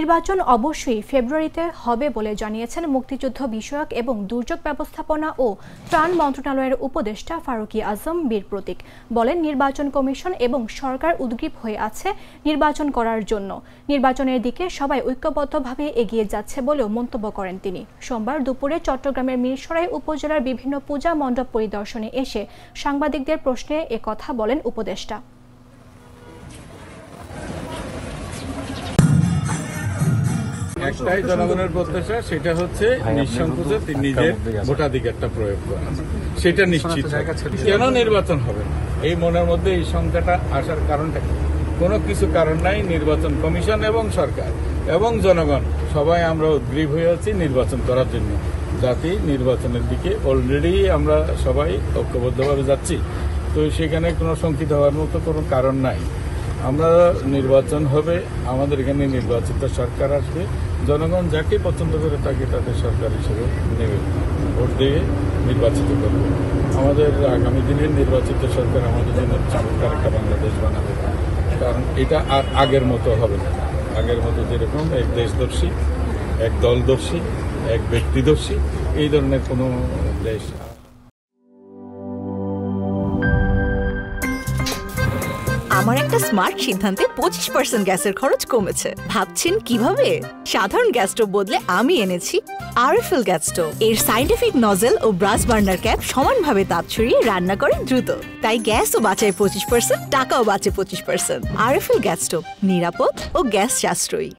নির্বাচন অবশ্যই ফেব্রুয়ারিতে হবে বলে জানিয়েছেন মুক্তিযুদ্ধ বিষয়ক এবং দুর্যোগ ব্যবস্থাপনা ও ত্রাণ মন্ত্রণালয়ের উপদেষ্টা ফারুকী আজম বীর প্রতীক। বলেন, নির্বাচন কমিশন এবং সরকার উদ্গ্রীব হয়ে আছে নির্বাচন করার জন্য। নির্বাচনের দিকে সবাই ঐক্যবদ্ধভাবে এগিয়ে যাচ্ছে বলেও মন্তব্য করেন তিনি। সোমবার দুপুরে চট্টগ্রামের মিরসরাই উপজেলার বিভিন্ন পূজা মণ্ডপ পরিদর্শনে এসে সাংবাদিকদের প্রশ্নে একথা বলেন উপদেষ্টা। একটাই জনগণের প্রত্যাশা, সেটা হচ্ছে নিঃসংকোচে নিজের ভোটাধিকারটা প্রয়োগ করা, সেটা নিশ্চিত। কেন নির্বাচন হবে না এই মনের মধ্যে এই সংখ্যাটা আসার কারণটা কি? কোনো কিছু কারণ নাই। নির্বাচন কমিশন এবং সরকার এবং জনগণ সবাই আমরা উদ্গ্রীব হয়ে আছি নির্বাচন করার জন্য। যাতে নির্বাচনের দিকে অলরেডি আমরা সবাই ঐক্যবদ্ধভাবে যাচ্ছি, তো সেখানে কোনো শঙ্কিত হওয়ার মতো কোনো কারণ নাই। আমরা নির্বাচন হবে, আমাদের এখানে নির্বাচিত সরকার আসবে, জনগণ যাকে পছন্দ করে তাকে তাদের সরকার হিসেবে নেবে, ভোট দিয়ে নির্বাচিত করবে। আমাদের আগামী দিনের নির্বাচিত সরকার আমাদের জন্য চমৎকার একটা বাংলাদেশ বানাবে, কারণ এটা আর আগের মতো হবে না। আগের মতো যেরকম এক দেশদর্শী, এক দলদর্শী, এক ব্যক্তিদর্শী, এই ধরনের কোনো দেশ। আমার একটা স্মার্ট সিদ্ধান্তে 25% গ্যাসের খরচ কমেছে। ভাবছেন কিভাবে? সাধারণ গ্যাস স্টোভ বদলে আমি এনেছি আরএফএল গ্যাস স্টোভ। এর সাইন্টিফিক নজল ও ব্রাস বার্নার ক্যাপ সমানভাবে তাপ ছড়িয়ে রান্না করে দ্রুত, তাই গ্যাসও বাঁচায় 25%, টাকাও বাঁচে 25%। আরএফএল গ্যাস স্টোভ নিরাপদ ও গ্যাস সাশ্রয়ী।